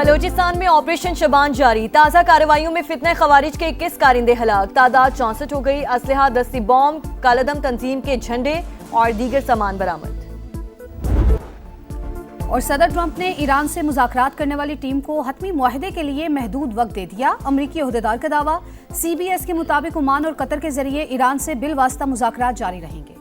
बलोचिस्तान में ऑपरेशन शबान जारी। ताज़ा कार्रवाइयों में फितने खवारिज के 21 कारिंदे हलाक, तादाद 64 हो गई। असलहा, दस्ती बॉम्ब, कालादम तंजीम के झंडे और दीगर सामान बरामद। और सदर ट्रंप ने ईरान से मुज़ाकरात करने वाली टीम को हतमी मुआहदे के लिए महदूद वक्त दे दिया। अमरीकी ओहदेदार का दावा, CBS के मुताबिक ओमान और कतर के जरिए ईरान से बिलवास्ता मुज़ाकरात जारी रहेंगे।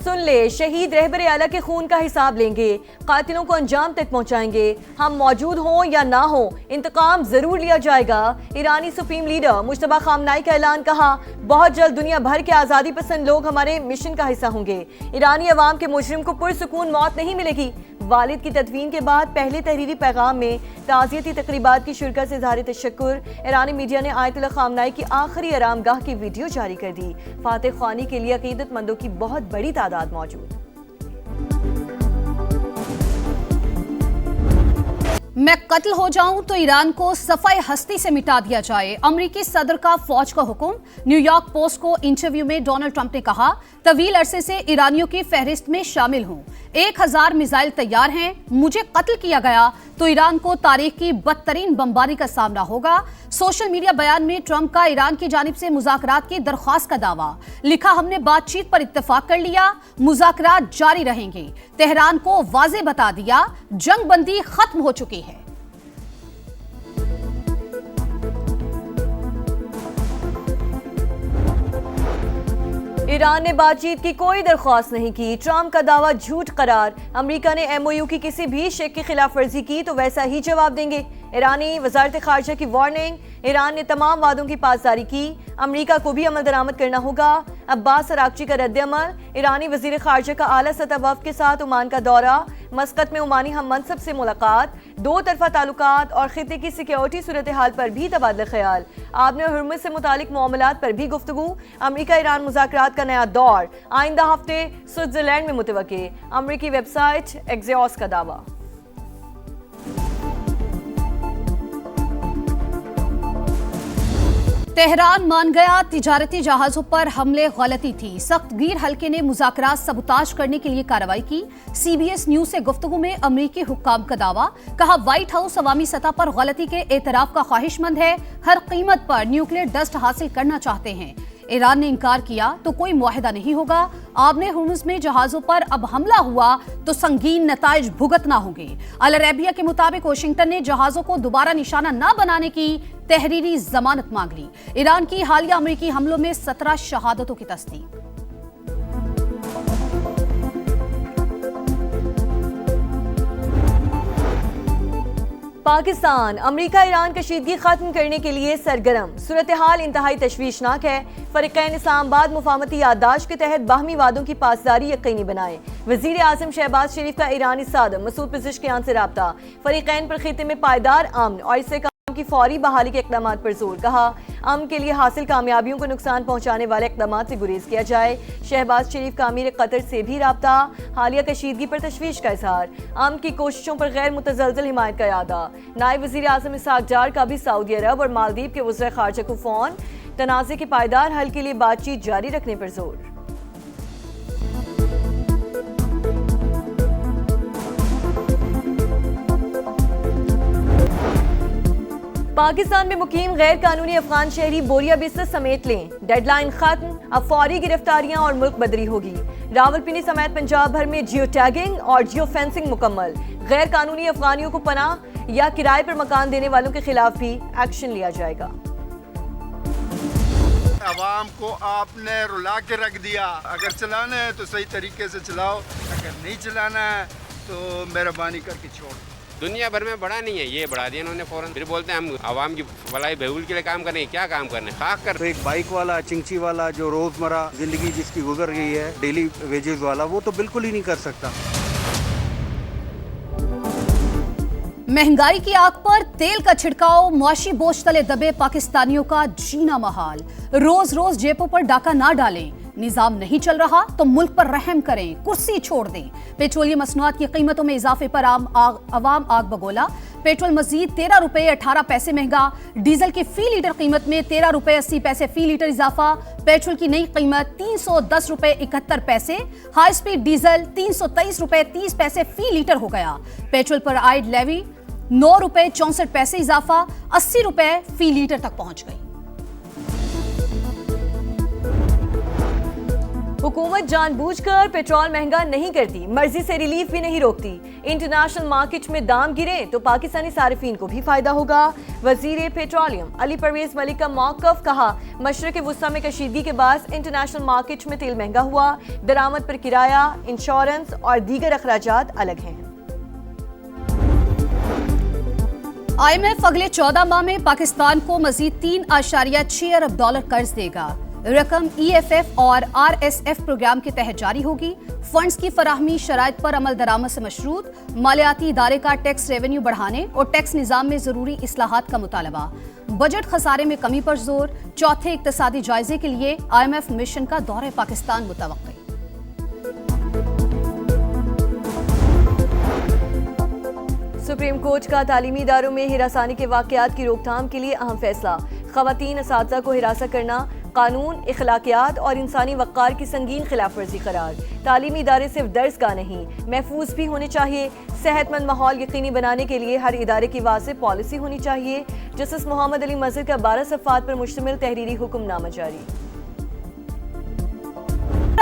सुन ले, शहीद रहबर आला के खून का हिसाब लेंगे, कातिलों को अंजाम तक पहुंचाएंगे। हम मौजूद हों या ना हो, इंतकाम जरूर लिया जाएगा। ईरानी सुप्रीम लीडर मुश्तबा खामनाई का ऐलान, कहा बहुत जल्द दुनिया भर के आज़ादी पसंद लोग हमारे मिशन का हिस्सा होंगे। ईरानी अवाम के मुजरिम को पुरसुकून मौत नहीं मिलेगी। वालिद की तदफीन के बाद पहले तहरीरी पैगाम में ताज़ियती तकरीबात की शिरकत से इज़हार तशक्कुर। ईरानी मीडिया ने आयतुल्ला खामनाई की आखिरी आरामगाह की वीडियो जारी कर दी। फातिह ख्वानी के लिए अकीदतमंदों की बहुत बड़ी तादाद मौजूद। मैं कत्ल हो जाऊं तो ईरान को सफाई हस्ती से मिटा दिया जाए, अमरीकी सदर का फौज का हुक्म। न्यूयॉर्क पोस्ट को इंटरव्यू में डोनाल्ड ट्रंप ने कहा, तवील अरसे से ईरानियों की फहरिस्त में शामिल हूं। 1000 मिसाइल तैयार हैं। मुझे कत्ल किया गया तो ईरान को तारीख की बदतरीन बमबारी का सामना होगा। सोशल मीडिया बयान में ट्रंप का ईरान की जानिब से मुज़ाकरात की दरख्वास्त का दावा, लिखा हमने बातचीत पर इत्तेफाक कर लिया, मुज़ाकरात जारी रहेंगे। तेहरान को वाज़े बता दिया, जंग बंदी खत्म हो चुकी है। ईरान ने बातचीत की कोई दरख्वास्त नहीं की। ट्रंप का दावा झूठ करार। अमेरिका ने MOU की किसी भी शेख की खिलाफ वर्जी की तो वैसा ही जवाब देंगे। ईरानी वजारत खारजा की वार्निंग, ईरान ने तमाम वादों की पासदारी की। अमेरिका को भी अमल दरामद करना होगा। अब्बास अरागची का रद्द-ए-अमल। ईरानी वजीर खारजा का आला सतह वफ़द के साथ ओमान का दौरा। मस्कत में ओमानी हम मनसब से मुलाकात। 2 तरफा ताल्लुकात और खित्ते की सिक्योरिटी सूरत हाल पर भी तबादला ख्याल। आबने और हुर्मुज़ से मुतालिक मामलात पर भी गुफ्तगू। अमेरिका ईरान मुज़ाकरात का नया दौर आइंदा हफ्ते स्विट्जरलैंड में मुतवक्के। अमेरिकी वेबसाइट एक्सियोस का दावा। तेहरान मान गया, तिजारती जहाजों पर हमले गलती थी। सख्त गिर हल्के ने मुज़ाकरात सबूताज करने के लिए कार्रवाई की। CBS न्यूज से गुफ्तगू में अमरीकी हुक्काम का दावा, कहा व्हाइट हाउस अवामी सतह पर गलती के एतराफ का ख्वाहिशमंद है, हर कीमत पर न्यूक्लियर डस्ट हासिल करना चाहते हैं। ईरान ने इनकार किया तो कोई मुआहदा नहीं होगा। आबने हुर्मुज़ में जहाजों पर अब हमला हुआ तो संगीन नताइज भुगतना होंगे। अल अरेबिया के मुताबिक वाशिंगटन ने जहाजों को दोबारा निशाना न बनाने की तहरीरी जमानत मांग ली। ईरान की हालिया अमेरिकी हमलों में 17 शहादतों की तस्दीक। पाकिस्तान, अमेरिका ईरान कशीदगी खत्म करने के लिए सरगर्म। सूरत हाल इंतहाई तशवीशनाक है। फरीकैन इस्लामाबाद मुफाहमती याददाश्त के तहत बाहमी वादों की पासदारी यकीनी बनाए। वजीर आज़म शहबाज शरीफ का ईरानी सदर मसूद पेज़ेश्कियान से राब्ता। फरीकैन पर खित्ते में पायदार अमन और इससे की फौरी बहाली के इक़दाम पर जोर। कहा अमन के लिए हासिल कामयाबियों को नुकसान पहुंचाने वाले इक़दाम से गुरेज किया जाए। शहबाज शरीफ का अमीर कतर से भी राब्ता। हालिया कशीदगी पर तशवीश का इजहार। अमन की कोशिशों पर गैर मुतज़लज़ल हिमायत का यादा। नायब वज़ीर आज़म इसहाक डार का भी सऊदी अरब और मालदीव के वज़ीर ख़ारजा को फ़ोन। तनाज़े के पायदार हल के लिए बातचीत जारी रखने पर जोर। पाकिस्तान में मुकीम गैर कानूनी अफगान शहरी बोरिया बिस्तर समेट लें, डेडलाइन खत्म। अब फौरी गिरफ्तारियां और मुल्क बदरी होगी। रावलपिंडी समेत पंजाब भर में जियो टैगिंग और जियो फेंसिंग मुकम्मल। गैर कानूनी अफगानियों को पनाह या किराए पर मकान देने वालों के खिलाफ भी एक्शन लिया जाएगा। अवाम को आपने रुला के रख दिया। अगर चलाना है तो सही तरीके से चलाओ, अगर नहीं चलाना है तो मेहरबानी करके छोड़। दुनिया भर में बढ़ा नहीं है, ये बढ़ा दिया इन्होंने फौरन। फिर बोलते हैं हम आवाम की भलाई बहबूद के लिए काम करने, क्या काम करने, खाक कर। तो एक बाइक वाला, चिंची वाला, जो रोजमर्रा जिंदगी जिसकी गुजर गई है, डेली वेजेस वाला, वो तो बिल्कुल ही नहीं कर सकता। महंगाई की आग पर तेल का छिड़काव, मुआशी बोझ तले दबे पाकिस्तानियों का जीना महाल। रोज रोज जेबों पर डाका ना डालें, निजाम नहीं चल रहा तो मुल्क पर रहम करें, कुर्सी छोड़ दें। पेट्रोलियम मसनूआत की कीमतों में इजाफे पर आवाम आग बगोला। पेट्रोल मजीद 13 रुपए 18 पैसे महंगा, डीजल की फी लीटर कीमत में 13 रुपए 80 पैसे फी लीटर इजाफा, पेट्रोल की नई कीमत 310 रुपए 71 पैसे, हाई स्पीड डीजल 323 रुपए 30 पैसे फी लीटर हो गया। पेट्रोल पर आयड लेवी 9 रुपए 64 पैसे इजाफा 80 रुपए फी लीटर तक पहुंच गई। हुकूमत जानबूझकर पेट्रोल महंगा नहीं करती, मर्जी से रिलीफ भी नहीं रोकती। इंटरनेशनल मार्केट में दाम गिरे तो पाकिस्तानी सारिफीन को भी फायदा होगा। वजीर पेट्रोलियम अली परवेज मलिक का मौकफ, कहा मशरक़ वुस्ता में कशीदगी के बाद इंटरनेशनल मार्केट में तेल महंगा हुआ, दरामद पर किराया, इंश्योरेंस और दीगर अखराजात अलग हैं। IMF अगले 14 माह में पाकिस्तान को मजीद 3.6 अरब डॉलर कर्ज देगा। रकम EFF और RSF प्रोग्राम के तहत जारी होगी। फंड्स की फराहमी शराइत पर अमल दरामद से मशरूत, मालियाती इदारे का टैक्स रेवेन्यू बढ़ाने और टैक्स निज़ाम में जरूरी इस्लाहात का मुतालबा, बजट खसारे में कमी पर जोर, चौथे इक्तसादी जायजे के लिए IMF मिशन का दौरे पाकिस्तान मुतवक्की। सुप्रीम कोर्ट का तालीमी इदारों में हिरासानी के वाकयात की रोकथाम के लिए अहम फैसला, खवातीन असातिज़ा को हिरासत करना कानून, इखलाकियात और इंसानी वक़ार की संगीन खिलाफ वर्जी करार। तालीमी इदारे सिर्फ दर्सगाह नहीं, महफूज भी होने चाहिए। सेहतमंद माहौल यकीनी बनाने के लिए हर इदारे की वाज़ेह पॉलिसी होनी चाहिए। जस्टिस मोहम्मद अली मज़हर का 12 सफ़ात पर मुश्तमिल तहरीरी हुक्मनामा जारी।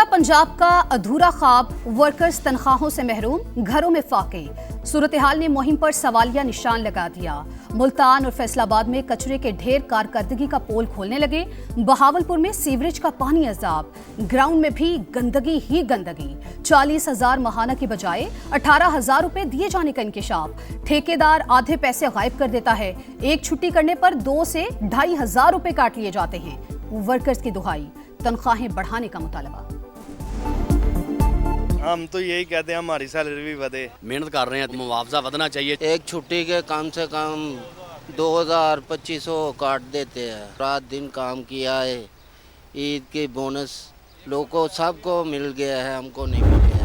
पंजाब का अधूरा ख्वाब, वर्कर्स तनख्वाहों से महरूम, घरों में फाके। सूरत हाल ने मुहिम पर सवालिया निशान लगा दिया। मुल्तान और फैसलाबाद में कचरे के ढेर कारकर्दगी का पोल खोलने लगे। बहावलपुर में सीवरेज का पानी अजाब, ग्राउंड में भी गंदगी ही गंदगी। 40,000 माहाना की बजाय 18,000 रुपए दिए जाने का इंकिशाफ। ठेकेदार आधे पैसे गायब कर देता है। एक छुट्टी करने पर 2 से 2,500 रुपए काट लिए जाते हैं। वर्कर्स की दुहाई, तनख्वाहें बढ़ाने का मुतालबा। हम तो यही कहते हैं हमारी सैलरी भी बढ़े। मेहनत कर रहे हैं, मुआवजा बढ़ना चाहिए। एक छुट्टी के कम से कम 2,000-2,500 काट देते हैं। रात दिन काम किया है, ईद के बोनस लोगों को सबको मिल गया है, हमको नहीं मिल गया है।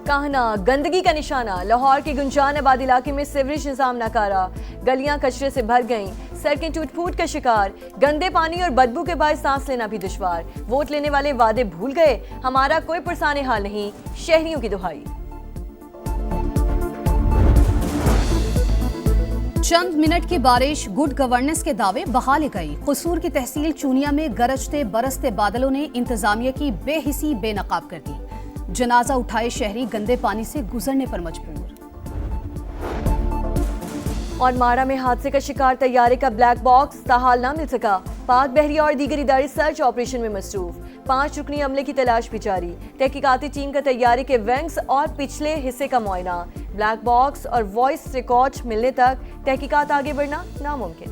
कहना गंदगी का निशाना, लाहौर के गुंजानाबाद इलाके में सीवरेज निज़ाम नाकारा, गलियां कचरे से भर गईं, सड़कें टूट फूट का शिकार, गंदे पानी और बदबू के बाद सांस लेना भी दुश्वार। वोट लेने वाले वादे भूल गए, हमारा कोई पुरसाने हाल नहीं, शहरियों की दुहाई। चंद मिनट की बारिश, गुड गवर्नेंस के दावे बहा ले गई। कसूर की तहसील चूनिया में गरजते बरसते बादलों ने इंतजामिया की बेहिसी बेनकाब कर दी। जनाजा उठाए शहरी गंदे पानी से गुजरने पर मजबूर। और माड़ा में हादसे का शिकार तैयारे का ब्लैक बॉक्स ताहाल ना मिल सका। पाक बहरिया और दीगर इदारे सर्च ऑपरेशन में मसरूफ। 5 रुकनी अमले की तलाश भी जारी। तहकीकाती टीम का तैयारे के विंग्स और पिछले हिस्से का मुआयना। ब्लैक बॉक्स और वॉइस रिकॉर्ड मिलने तक तहकीकात आगे बढ़ना नामुमकिन।